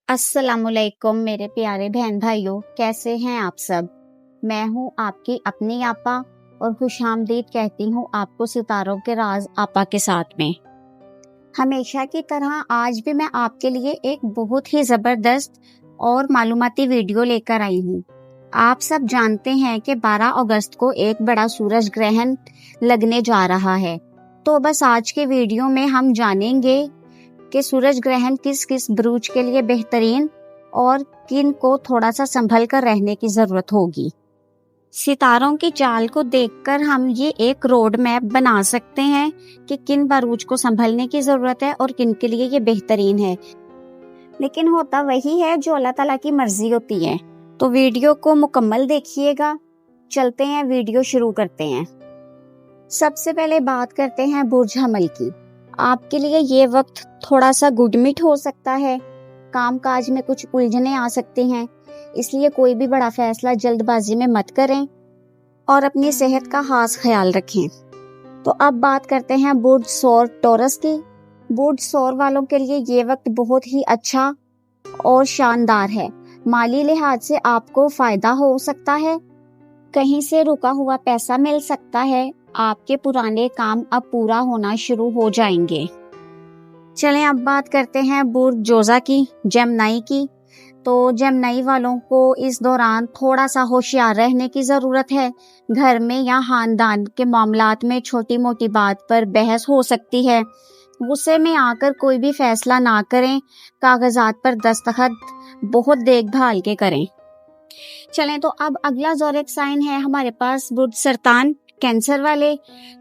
अस्सलाम वालेकुम मेरे प्यारे बहन भाइयों, कैसे हैं आप सब। मैं हूं आपकी अपनी आपा और खुशामदीद कहती हूं आपको सितारों के राज आपा के साथ में। हमेशा की तरह आज भी मैं आपके लिए एक बहुत ही जबरदस्त और मालूमाती वीडियो लेकर आई हूं। आप सब जानते हैं कि 12 अगस्त को एक बड़ा सूरज ग्रहण लगने जा रहा है, तो बस आज के वीडियो में हम जानेंगे कि सूरज ग्रहण किस किस बुरूज के लिए बेहतरीन और किन को थोड़ा सा संभल कर रहने की जरूरत होगी। सितारों की चाल को देखकर हम ये एक रोड मैप बना सकते हैं कि किन बुरूज को संभलने की जरूरत है और किन के लिए ये बेहतरीन है। लेकिन होता वही है जो अल्लाह ताला की मर्जी होती है। तो वीडियो को मुकम्मल देखिएगा। चलते हैं, वीडियो शुरू करते हैं। सबसे पहले बात करते हैं बुर्ज हमल की। आपके लिए ये वक्त थोड़ा सा गुडमिट हो सकता है, कामकाज में कुछ उलझने आ सकती हैं, इसलिए कोई भी बड़ा फैसला जल्दबाजी में मत करें और अपनी सेहत का खास ख्याल रखें। तो अब बात करते हैं बुर्ज सौर टॉरस की। बुर्ज सौर वालों के लिए ये वक्त बहुत ही अच्छा और शानदार है। माली लिहाज से आपको फायदा हो सकता है, कहीं से रुका हुआ पैसा मिल सकता है, आपके पुराने काम अब पूरा होना शुरू हो जाएंगे। चलें अब बात करते हैं बुर्ज जोजा की, जेमिनी की। तो जेमिनी वालों को इस दौरान थोड़ा सा होशियार रहने की जरूरत है। घर में या खानदान के मामलात में छोटी मोटी बात पर बहस हो सकती है। गुस्से में आकर कोई भी फैसला ना करें, कागजात पर दस्तखत बहुत देखभाल के करें। चलें तो अब अगला ज़ोडिएक साइन है हमारे पास बुर्ज सरतान, कैंसर वाले।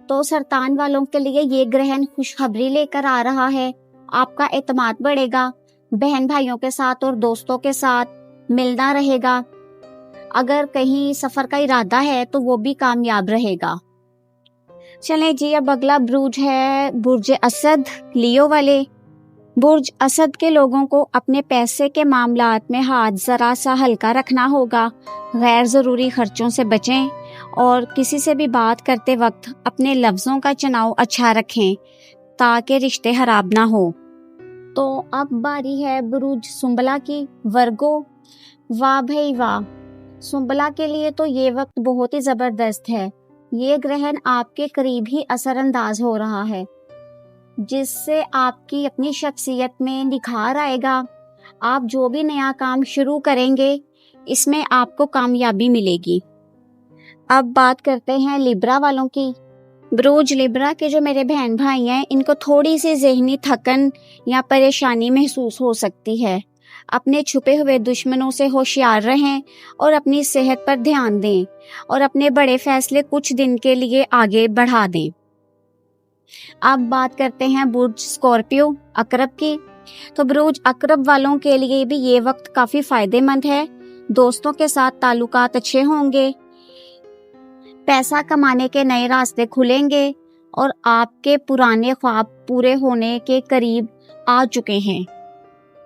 तो सरतान वालों के लिए ये ग्रहण खुशखबरी लेकर आ रहा है। आपका एतमाद बढ़ेगा, बहन भाइयों के साथ और दोस्तों के साथ मिलना रहेगा। अगर कहीं सफर का इरादा है तो वो भी कामयाब रहेगा। चलें जी, अब अगला बुर्ज है बुर्ज असद, लियो वाले। बुर्ज असद के लोगों को अपने पैसे के मामलात में हाथ जरा सा हल्का रखना होगा। गैर जरूरी खर्चों से बचें और किसी से भी बात करते वक्त अपने लफ्जों का चुनाव अच्छा रखें ताकि रिश्ते खराब ना हो। तो अब बारी है बुर्ज सुंबला की, वर्गो। वाह भाई वाह, सुंबला के लिए तो ये वक्त बहुत ही जबरदस्त है। ये ग्रहण आपके करीब ही असरअंदाज हो रहा है, जिससे आपकी अपनी शख्सियत में निखार आएगा। आप जो भी नया काम शुरू करेंगे इसमें आपको कामयाबी मिलेगी। अब बात करते हैं लिब्रा वालों की। बुर्ज लिब्रा के जो मेरे बहन भाई हैं, इनको थोड़ी सी ज़हनी थकन या परेशानी महसूस हो सकती है। अपने छुपे हुए दुश्मनों से होशियार रहें और अपनी सेहत पर ध्यान दें और अपने बड़े फैसले कुछ दिन के लिए आगे बढ़ा दें। अब बात करते हैं बुर्ज स्कॉर्पियो, अकरब की। तो बुर्ज अकरब वालों के लिए भी ये वक्त काफी फायदेमंद है। दोस्तों के साथ ताल्लुकात अच्छे होंगे, पैसा कमाने के नए रास्ते खुलेंगे और आपके पुराने ख्वाब पूरे होने के करीब आ चुके हैं।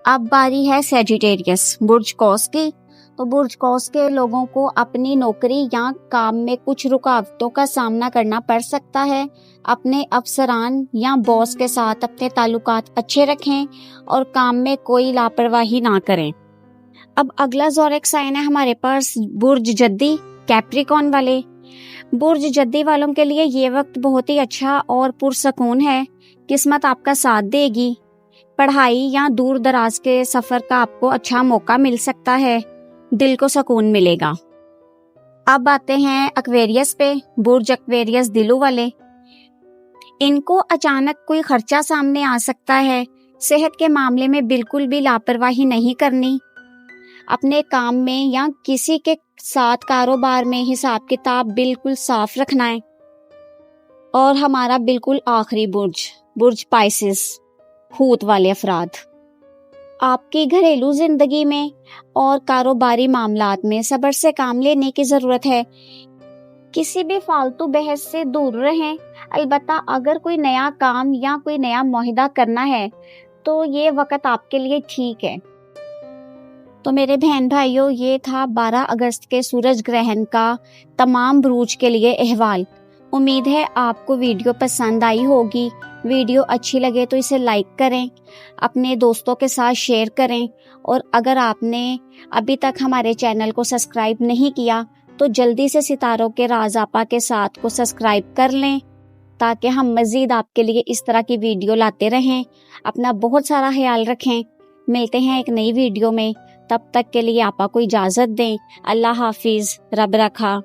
अब बारी है सैजिटेरियस, बुर्ज कौस की। तो बुर्ज कौस के लोगों को अपनी नौकरी या काम में कुछ रुकावटों का सामना करना पड़ सकता है। अपने अफसरान या बॉस के साथ अपने ताल्लुकात अच्छे रखें और काम में कोई लापरवाही ना करें। अब अगला ज़ोडिएक साइन है हमारे पास बुर्ज जद्दी, कैप्रिकॉर्न वाले। बुर्ज जद्दी वालों के लिए ये वक्त बहुत ही अच्छा और पुरसकून है। किस्मत आपका साथ देगी। पढ़ाई या दूर दराज के सफर का आपको अच्छा मौका मिल सकता है, दिल को सुकून मिलेगा। अब आते हैं एक्वेरियस पे, बुर्ज एक्वेरियस दिलो वाले। इनको अचानक कोई खर्चा सामने आ सकता है। सेहत के मामले में बिल्कुल भी लापरवाही नहीं करनी। अपने काम में या किसी के साथ कारोबार में हिसाब किताब बिल्कुल साफ रखना है। और हमारा बिल्कुल आखिरी बुर्ज, बुर्ज पाइसेस, हूत वाले अफराद। आपकी घरेलू जिंदगी में और कारोबारी मामलात में सब्र से काम लेने की जरूरत है। किसी भी फालतू बहस से दूर रहें। अलबत्ता अगर कोई नया काम या कोई नया मुआहदा करना है तो ये वक्त आपके लिए ठीक है। तो मेरे बहन भाइयों, ये था 12 अगस्त के सूरज ग्रहण का तमाम बुरूज के लिए अहवाल। उम्मीद है आपको वीडियो पसंद आई होगी। ویڈیو اچھی لگے تو اسے لائک کریں، اپنے دوستوں کے ساتھ شیئر کریں، اور اگر آپ نے ابھی تک ہمارے چینل کو سبسکرائب نہیں کیا تو جلدی سے ستاروں کے راز آپا کے ساتھ کو سبسکرائب کر لیں تاکہ ہم مزید آپ کے لیے اس طرح کی ویڈیو لاتے رہیں۔ اپنا بہت سارا خیال رکھیں، ملتے ہیں ایک نئی ویڈیو میں، تب تک کے لیے آپا کو اجازت دیں۔ اللہ حافظ، رب رکھا۔